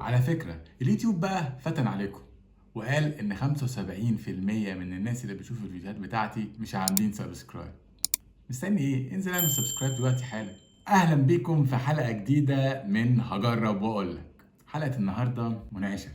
على فكرة اليوتيوب بقى فتن عليكم وقال ان 75% من الناس اللي بتشوف الفيديوهات بتاعتي مش عاملين سبسكرايب. مستني ايه؟ انزل اعمل سبسكرايب دلوقتي حالا. اهلا بيكم في حلقة جديدة من هجرب واقول لك. حلقة النهاردة مناقشة،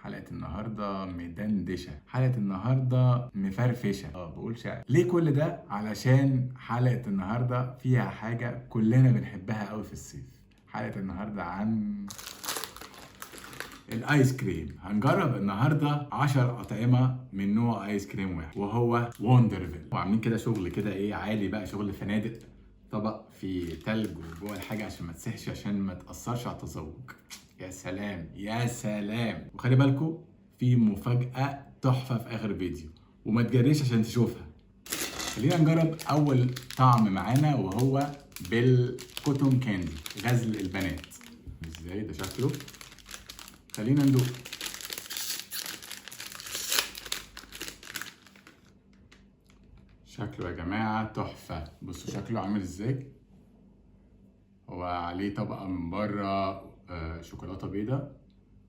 حلقة النهاردة مدندشة، حلقة النهاردة مفرفشة. بقول شعر. ليه كل ده؟ علشان حلقة النهاردة فيها حاجة كلنا بنحبها قوي في الصيف. حلقة النهاردة عن الايس كريم. هنجرب النهارده 10 اطعمه من نوع ايس كريم واحد وهو وندرفيل. وعاملين كده شغل كده ايه عالي بقى، شغل فنادق، طبق فيه تلج وجوه الحاجه عشان ما تسيحش، عشان ما تاثرش على التذوق. يا سلام يا سلام. وخلي بالكم في مفاجاه تحفه في اخر فيديو وما تجريش عشان تشوفها. خلينا نجرب اول طعم معانا وهو بالكوتون كاندي، غزل البنات. ازاي ده شكله؟ خلينا ندوق. شكله يا جماعة تحفة. بصوا شكله عامل ازاي. هو عليه طبقة من بره شوكولاتة بيضة،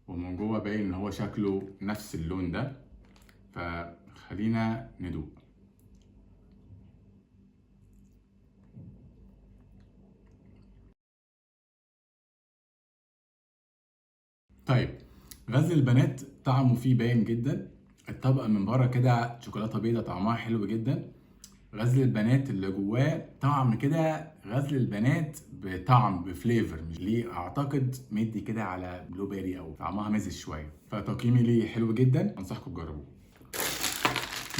ومن جوه باين ان هو شكله نفس اللون ده. فخلينا ندوق. طيب، غزل البنات طعمه فيه باين جدا. الطبقة من بره كده شوكولاتة بيضة، طعمها حلو جدا. غزل البنات اللي جواه طعم كده، غزل البنات بطعم بفليفر، مش ليه اعتقد مدي كده على بلو بيري او طعمها مزز شويه. فتقييمي ليه حلو جدا، انصحكم تجربوه.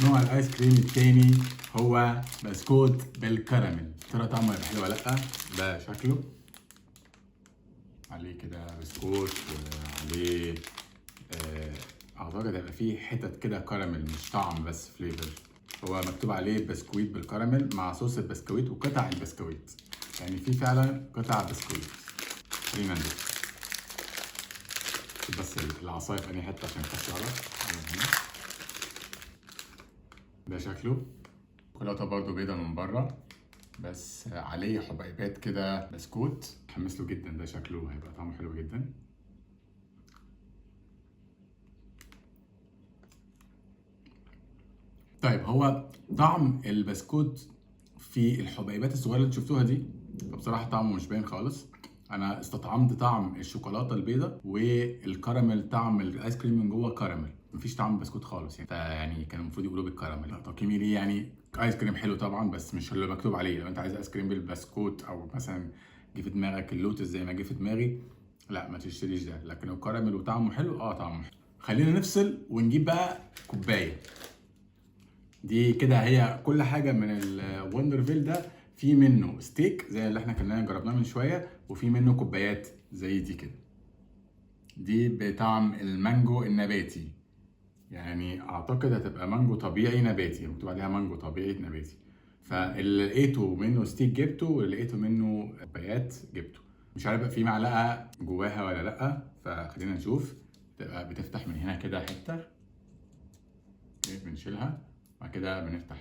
نوع الايس كريم التاني هو بسكوت بالكراميل. ترى طعمه هيبقى حلو ولا لا؟ ده شكله عليه كده بسكوت وعليه اعتقد هيبقى فيه حتت كده كراميل، مش طعم بس فليفر. هو مكتوب عليه بسكويت بالكراميل مع صوص البسكويت وقطع البسكويت، يعني في فعلا قطع بسكويت. خلينا ندوق. بس العصايه في انهي حته عشان مينفعش يعرف. ده شكله شوكولاته برضو بيضه من بره، بس عليه حبيبات كده بسكوت. متحمس له جدا، ده شكله هيبقى طعمه حلو جدا. طيب، هو طعم البسكوت في الحبيبات الصغيره اللي شفتوها دي فبصراحه طعمه مش باين خالص. انا استطعمت طعم الشوكولاته البيضاء والكراميل، طعم الايس كريم من جوه كراميل، مفيش طعم بسكوت خالص يعني. فيعني كان المفروض يقولوا بالكراميل. تقييمي ليه يعني ايس كريم حلو طبعا، بس مش اللي مكتوب عليه. لو انت عايز ايس كريم بالبسكوت او مثلا جه في دماغك اللوتس زي ما جه في دماغي، لا ما تشتريش ده. لكن الكراميل وطعمه حلو، طعمه حلو. خلينا نفصل ونجيب بقى كوبايه. دي كده هي كل حاجه من الوندرفيل ده. في منه ستيك زي اللي احنا كنا جربناه من شويه، وفي منه كوبايات زي دي كده. دي بطعم المانجو النباتي، يعني اعتقد هتبقى مانجو طبيعي نباتي، مكتوب عليها مانجو طبيعي نباتي. فاللي لقيته منه ستيك جبته، واللي لقيته منه كوبايات جبته. مش عارف بقى في معلقه جواها ولا لا، فخلينا نشوف. تبقى بتفتح من هنا كده حته، بنشيلها وبعد كده بنفتح.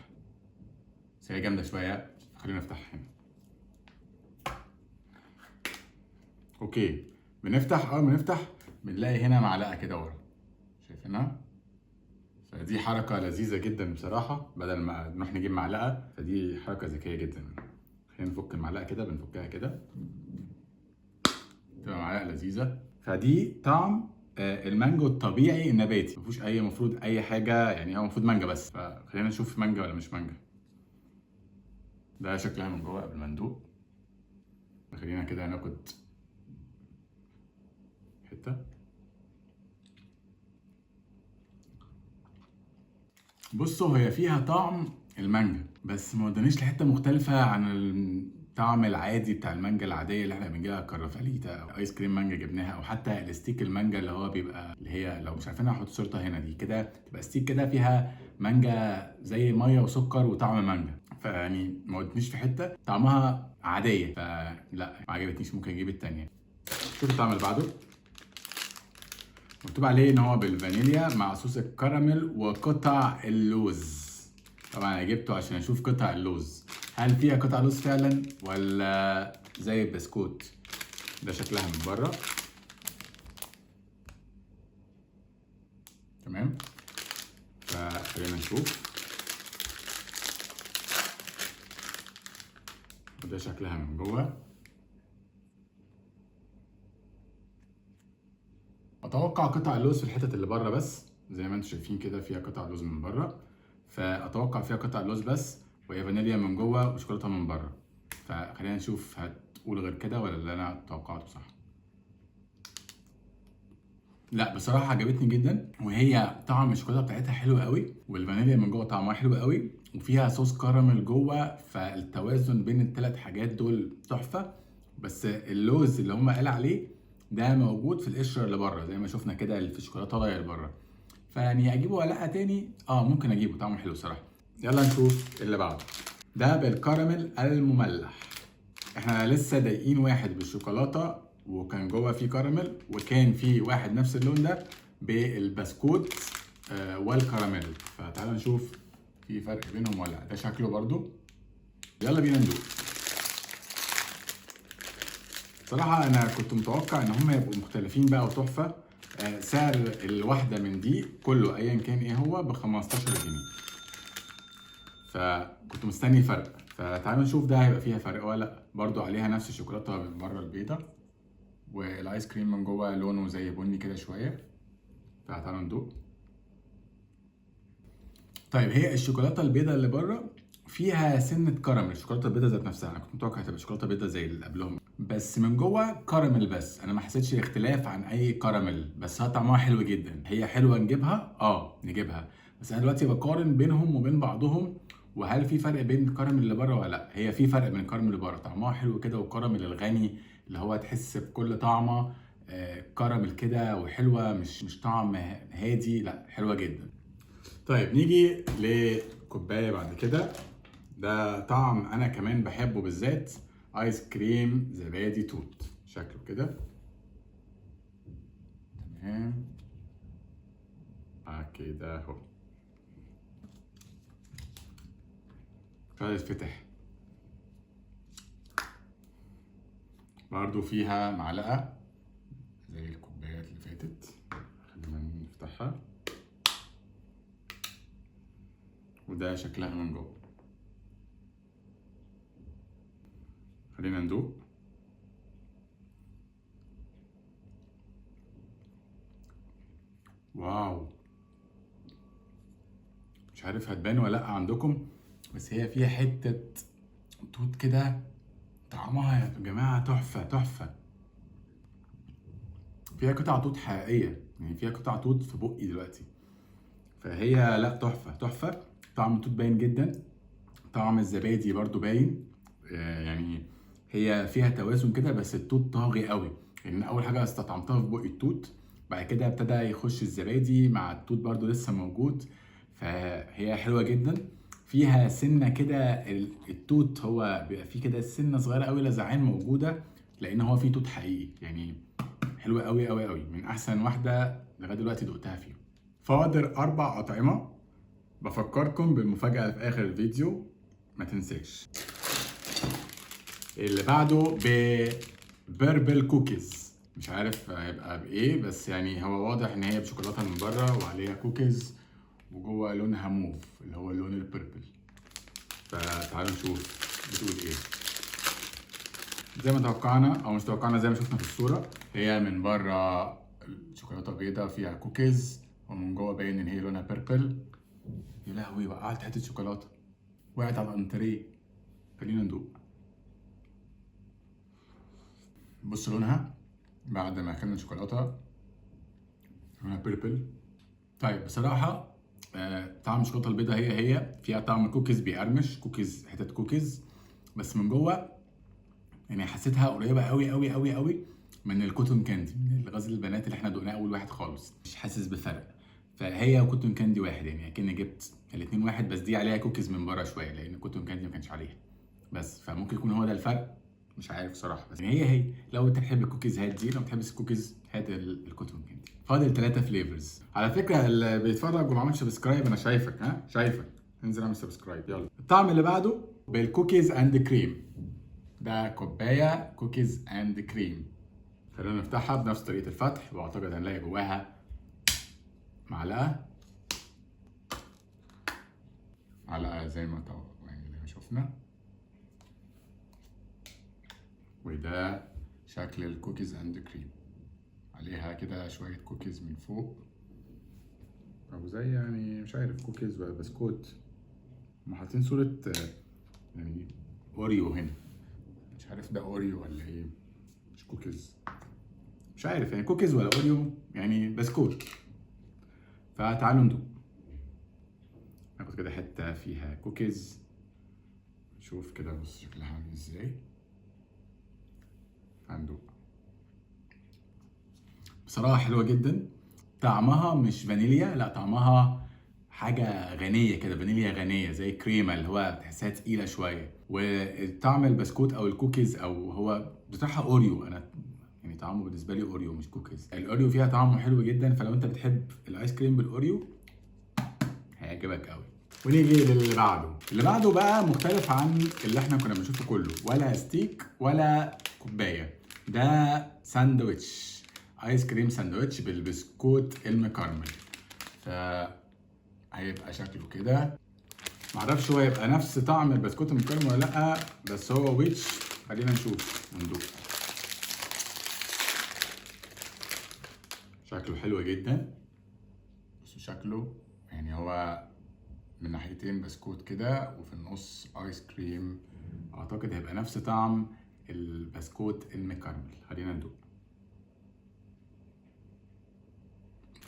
بس هي جامده شويه، خلينا نفتح هنا. اوكي، بنفتح. اول ما نفتح بنلاقي هنا معلقه كده ورا، شايفينها؟ فدي حركه لذيذه جدا بصراحه، بدل ما نروح نجيب معلقه، فدي حركه ذكيه جدا. خلينا نفك المعلقه كده، بنفكها كده تبقى معلقه لذيذه. فدي طعم المانجو الطبيعي النباتي، مفيهوش اي مفروض اي حاجه، يعني هو المفروض مانجا بس. فخلينا نشوف مانجا ولا مش مانجا. ده شكلها من جوه قبل ما ندوق. خلينا كده ناخد حته. بصوا، هي فيها طعم المانجا بس ما ودانيش لحته مختلفه عن الطعم العادي بتاع المانجا العاديه اللي احنا بنجيبها، كرافاليتا او ايس كريم مانجا جبناها، او حتى الستيك المانجا اللي هو بيبقى، اللي هي لو مش عارفينها هحط صورتها هنا. دي كده تبقى ستيك كده فيها مانجا زي ميه وسكر وطعم مانجا. فيعني ما ودتنيش في حته، طعمها عاديه، فلا ما عجبتنيش. ممكن اجيب التانيه. شوف الطعم اللي بعده. مكتوب عليه ان هو بالفانيليا مع صوص الكراميل وقطع اللوز. طبعا انا جبته عشان اشوف قطع اللوز، هل فيها قطع لوز فعلا ولا زي البسكوت. ده شكلها من بره. تمام. فخلينا نشوف. وده شكلها من جوه. اتوقع قطع اللوز في الحتت اللي بره بس، زي ما انتم شايفين كده فيها قطع لوز من بره، فاتوقع فيها قطع لوز بس، وهي فانيليا من جوه وشوكولاته من بره. فخلينا نشوف هتقول غير كده ولا اللي انا توقعته صح. لا بصراحه عجبتني جدا، وهي طعم الشوكولاته بتاعتها حلو قوي، والفانيليا من جوه طعمها حلو قوي، وفيها صوص كراميل جوه، فالتوازن بين الثلاث حاجات دول تحفه. بس اللوز اللي هم قال عليه ده موجود في القشره اللي بره زي ما شفنا كده اللي في الشوكولاته اللي بره. فيعني اجيبه ولا لا تاني؟ ممكن اجيبه، طعمه حلو صراحه. يلا نشوف اللي بعده. ده بالكراميل المملح. احنا لسه دايقين واحد بالشوكولاته وكان جوه فيه كراميل، وكان فيه واحد نفس اللون ده بالبسكوت والكراميل. فتعالوا نشوف في فرق بينهم ولا لا. ده شكله برضو. يلا بينا ندوق. صراحة أنا كنت متوقع إن هما يبقوا مختلفين بقى وتحفة. سعر الواحدة من دي كله أيا كان إيه هو ب15 جنيه. فكنت مستني فرق، فتعالوا نشوف ده هيبقى فيها فرق ولا لأ. برضو عليها نفس الشوكولاتة من بره البيضة، والآيس كريم من جوه لونه زي بني كده شوية. فتعالوا ندوق. طيب هي الشوكولاتة البيضة اللي بره فيها سنة كراميل. الشوكولاتة البيضة ذات نفسها أنا كنت متوقع هتبقى شوكولاتة بيضة زي اللي قبلهم، بس من جوه كراميل بس. انا ما حسيتش اختلاف عن اي كراميل، بس هي طعمها حلو جدا. هي حلوه نجيبها، نجيبها. بس انا دلوقتي بقارن بينهم وبين بعضهم، وهل في فرق بين الكراميل اللي بره ولا لا؟ هي في فرق بين الكراميل اللي بره، طعمها حلو كده، والكراميل الغني اللي هو تحس بكل طعمه كراميل كده وحلوه، مش طعم هادي، لا حلوه جدا. طيب نيجي لكوبايه بعد كده. ده طعم انا كمان بحبه بالذات، ايس كريم زبادي توت. شكله كده تمام كده اهو. فيتفتح برضو فيها معلقه زي الكوبايات اللي فاتت. خلينا نفتحها. وده شكلها من جوه. خلينا ندوق. واو، مش عارف هتبان ولا لا عندكم، بس هي فيها حته توت كده، طعمها يا جماعه تحفه تحفه. فيها قطع توت حقيقيه، يعني فيها قطع توت في بقي دلوقتي. فهي لا تحفه تحفه. طعم التوت باين جدا، طعم الزبادي برضو باين. يعني هي فيها توازن كده، بس التوت طاغي قوي. لان اول حاجه استطعمتها في بقي التوت، بعد كده ابتدى يخش الزبادي مع التوت برضو لسه موجود. فهي حلوه جدا. فيها سنه كده، التوت هو بيبقى فيه كده سنه صغيره قوي لزعان موجوده، لان هو فيه توت حقيقي. يعني حلوه قوي قوي قوي، من احسن واحده لغايه دلوقتي دقتها فيهم. فاضل 4 أطعمة. بفكركم بالمفاجأة في آخر الفيديو، ما تنساش. اللي بعده بيربل كوكيز. مش عارف هيبقى بايه، بس يعني هو واضح ان هي بشوكولاته من بره وعليها كوكيز، وجوه لونها موف اللي هو اللون البيربل. فتعالوا نشوف بتقول ايه. زي ما توقعنا او مش توقعنا، زي ما شفنا في الصوره، هي من بره شوكولاته بيضاء فيها كوكيز، ومن جوه باين ان هي لونها بيربل. يا لهوي، وقعت حته شوكولاته وقعت على الانتريه. خلينا ندوق. بص لونها بعد ما اكلنا شوكولاته، لونها بيربل. طيب بصراحه طعم الشوكولاته البيضاء هي فيها طعم كوكيز بيقرمش، كوكيز حتت كوكيز، بس من جوه يعني حسيتها قريبه قوي قوي قوي قوي من الكوتون كاندي، من الغزل البنات اللي احنا دقناه اول واحد خالص. مش حاسس بفرق. فهي وكوتون كاندي واحد، يعني اكني جبت الاتنين واحد، بس دي عليها كوكيز من بره شويه لان الكوتون كاندي ما كانش عليها. بس فممكن يكون هو ده الفرق، مش عارف صراحه. بس يعني هي لو انت بتحب الكوكيز هات دي، لو ما بتحبش الكوكيز هات الكوتون كاندي. فاضل 3 فليفرز. على فكره اللي بيتفرج وما عملش سبسكرايب، انا شايفك، شايفك. انزل اعمل سبسكرايب يلا. الطعم اللي بعده بالكوكيز اند كريم. ده كوبايه كوكيز اند كريم. خلينا نفتحها بنفس طريقه الفتح، واعتقد هنلاقي جواها معلقه على زي ما يعني زي ما شفنا. وده شكل الكوكيز اند كريم، عليها كده شوية كوكيز من فوق، او زي يعني مش عارف كوكيز ولا بسكوت. هما حاطين صورة يعني اوريو هنا، مش عارف ده اوريو ولا ايه، مش كوكيز، مش عارف يعني كوكيز ولا اوريو، يعني بسكوت. فتعالوا ندوق. ناخد كده حتة فيها كوكيز، نشوف كده، بص شكلها عامل ازاي. هندوق. بصراحة حلوة جدا، طعمها مش فانيليا، لا طعمها حاجة غنية كده، فانيليا غنية زي كريمة اللي هو تحسها تقيلة شوية. وطعم البسكوت او الكوكيز او هو بصراحة اوريو، انا يعني طعمه بالنسبة لي اوريو مش كوكيز. الاوريو فيها طعمه حلو جدا، فلو انت بتحب الايس كريم بالاوريو هيعجبك قوي. ونيجي للي بعده. اللي بعده بقى مختلف عن اللي احنا كنا بنشوفه كله، ولا ستيك ولا كوبايه. ده ساندوتش، ايس كريم ساندوتش بالبسكوت المكرمل. ف هيبقى شكله كده، معرفش هو يبقى نفس طعم البسكوت المكرمل ولا لا، بس هو ويتش. خلينا نشوف وندوق. شكله حلو جدا، بس شكله يعني هو من ناحيتين بسكوت كده وفي النص ايس كريم. اعتقد هيبقى نفس طعم البسكوت المكرمل. خلينا ندوق.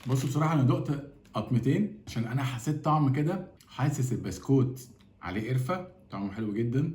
بصوا بصراحه انا دقت قطمتين عشان انا حسيت طعم كده، حاسس البسكوت عليه قرفه، طعمه حلو جدا،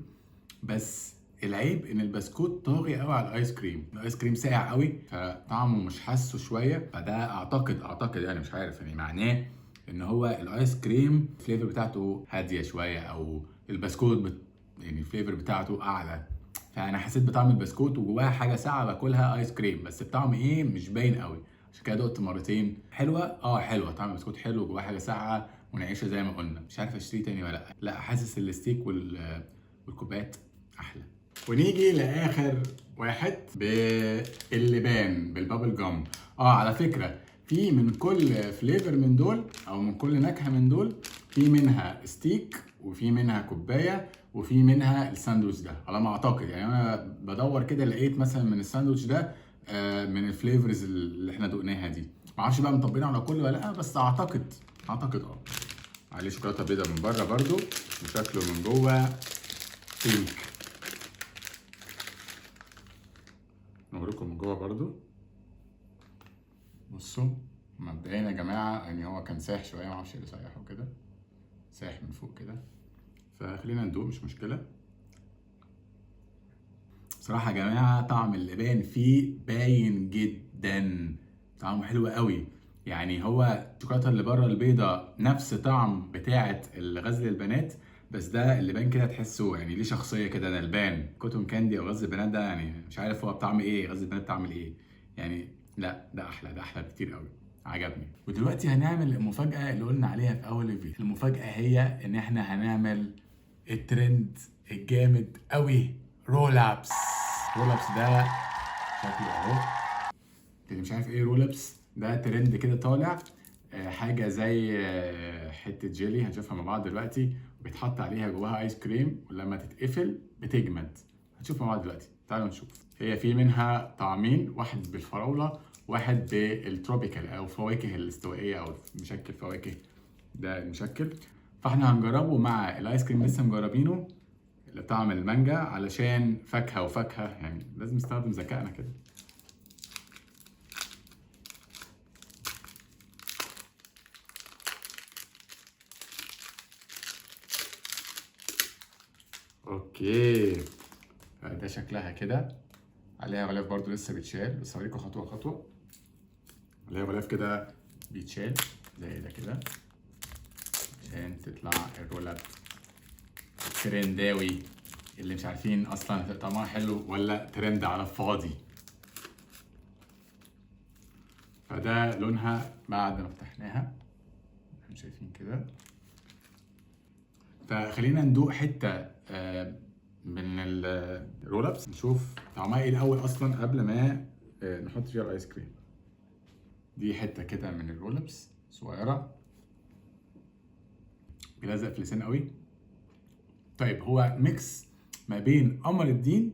بس العيب ان البسكوت طاغي قوي على الايس كريم. الايس كريم ساقع قوي فطعمه مش حاسه شويه، فده اعتقد يعني مش عارف يعني معناه ان هو الايس كريم الفليفر بتاعته هاديه شويه، او البسكوت يعني الفليفر بتاعته اعلى. فانا حسيت بطعم البسكوت وجواها حاجه ساقعه باكلها ايس كريم، بس بطعم ايه مش باين قوي. عشان كده دقت مرتين. حلوه حلوه، طعم البسكوت حلو وجواها حاجه ساقعه ونعيشه زي ما قلنا. مش عارف اشتري تاني ولا لا. لا حاسس الستيك والكوبايات احلى. ونيجي لاخر واحد باللبان بالبابل جام. على فكره في من كل فليفر من دول او من كل نكهه من دول، في منها ستيك وفي منها كوبايه وفي منها الساندوتش ده على ما اعتقد. يعني انا بدور كده لقيت مثلا من الساندوتش ده من الفليفرز اللي احنا دقناها دي. معرفش بقى مطبقين على كل ولا لا، بس اعتقد عليه شوكولاته بيضاء من بره برده، وشكله من جوه بينك. نوريكم من جوه برضو. بصوا مبدئيا يا جماعه يعني هو كان سايح شويه، معرفش ايه اللي سايحه كده، سايح من فوق كده، فخلينا ندوق مش مشكله. بصراحه يا جماعه طعم اللبان فيه باين جدا، طعمه حلو قوي. يعني هو الشوكولاته اللي بره البيضه نفس طعم بتاعه الغزل البنات، بس ده اللبان كده تحسه يعني ليه شخصيه كده. ده البان كوتون كاندي او غزل البنات ده يعني مش عارف هو بطعم ايه، غزل البنات بتعمل ايه يعني. لا ده احلى، ده احلى بكتير قوي، عجبني. ودلوقتي هنعمل المفاجاه اللي قلنا عليها في اول الفيديو. المفاجاه هي ان احنا هنعمل الترند الجامد قوي، رول ابس. رول ابس ده شكله اهو. اللي مش عارف ايه رول ابس ده ترند كده طالع، حاجه زي حته جيلي هنشوفها مع بعض دلوقتي، وبيتحط عليها جواها ايس كريم، ولما تتقفل بتجمد. هنشوفها مع بعض دلوقتي، تعالوا نشوف. هي في منها طعمين، واحد بالفراوله واحد بالتروبيكال او فواكه الاستوائيه او مشكل فواكه، ده المشكل. فاحنا هنجربه مع الايس كريم لسه مجربينه اللي طعم المانجا، علشان فاكهه وفاكهه يعني لازم نستخدم ذكائنا كده. اوكي، ده شكلها كده، عليها غلاف برضو لسه بيتشال، بس هوريكم خطوه خطوه. عليها غلاف كده بيتشال زي ده كده عشان تطلع الرولات الترنداوي اللي مش عارفين اصلا طعمها حلو ولا ترند على الفاضي. فده لونها بعد ما فتحناها، احنا شايفين كده. فخلينا ندوق حته من الرول ابس، نشوف طعمها ايه الاول اصلا قبل ما نحط فيها الايس كريم. دي حته كده من الرول ابس صغيره، بيلزق في اللسان قوي. طيب هو ميكس ما بين قمر الدين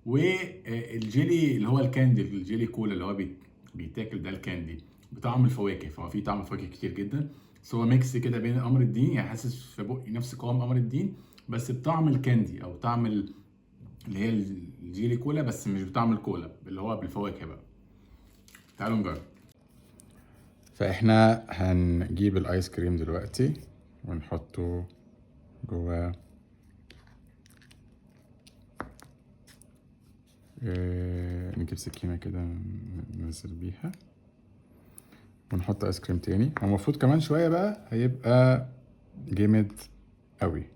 والجيلي اللي هو الكاندي، الجيلي كولا اللي هو بيتاكل ده الكاندي بطعم الفواكه. فهو فيه طعم فواكه كتير جدا، بس هو ميكس كده بين قمر الدين، يعني حاسس في بقي نفس قوام قمر الدين بس بطعم الكاندي او طعم اللي هي الجيلي كولا، بس مش بطعم الكولا اللي هو بالفواكه بقى. تعالوا نجرب. فاحنا هنجيب الايس كريم دلوقتي ونحطه جوه نجيب سكينة كده ننزل بيها ونحط ايس كريم تاني. هو المفروض كمان شوية بقى هيبقى جامد قوي.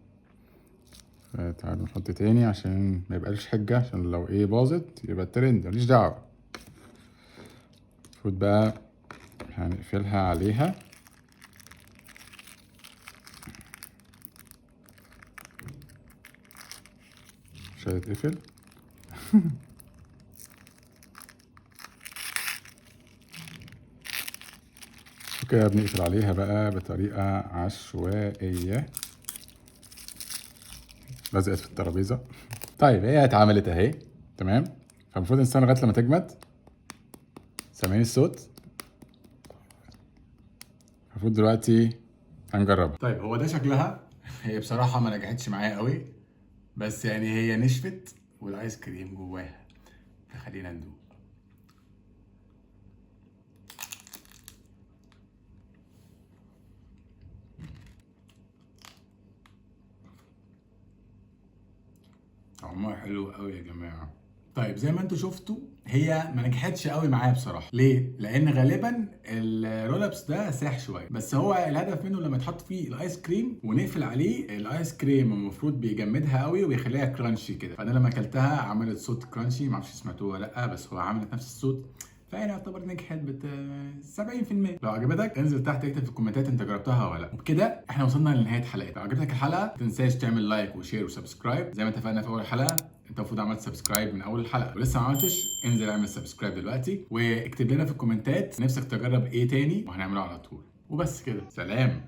فتعالوا نحط تاني عشان ما يبقاش حجة، عشان لو ايه باظت يبقى الترند، ماليش دعوة. المفروض بقى هنقفلها عليها مش هتتقفل. وكده بنقفل عليها بقى بطريقة عشوائية. لزقت في الترابيزة. طيب هي اتعملت اهي تمام. فالمفروض نستنى لغاية لما تجمد. سامعين الصوت؟ المفروض دلوقتي هنجربها. طيب هو ده شكلها. هي بصراحة ما نجحتش معايا قوي، بس يعني هي نشفت والايس كريم جواها، فخلينا ندوق. طعمها حلو قوي يا جماعه. طيب زي ما انتم شفتوا هي ما نجحتش قوي معايا بصراحه. ليه؟ لان غالبا الرولابس ده ساح شويه، بس هو الهدف منه لما تحط فيه الايس كريم ونقفل عليه الايس كريم المفروض بيجمدها قوي ويخليها كرانشي كده. فانا لما اكلتها عملت صوت كرانشي، معرفش سمعتوه ولا لا، بس هو عملت نفس الصوت. فهي يعتبر نجحت 70%. لو عجبتك انزل تحت اكتب في الكومنتات انت جربتها ولا لا. وبكده احنا وصلنا لنهايه حلقتنا. لو عجبتك الحلقه ما تنساش تعمل لايك وشير وسبسكرايب زي ما اتفقنا في اول حلقه. انت المفروض عملت سبسكرايب من اول الحلقه، ولسه ما عملتش انزل اعمل سبسكرايب دلوقتي، واكتب لنا في الكومنتات نفسك تجرب ايه تاني وهنعمله على طول. وبس كده، سلام.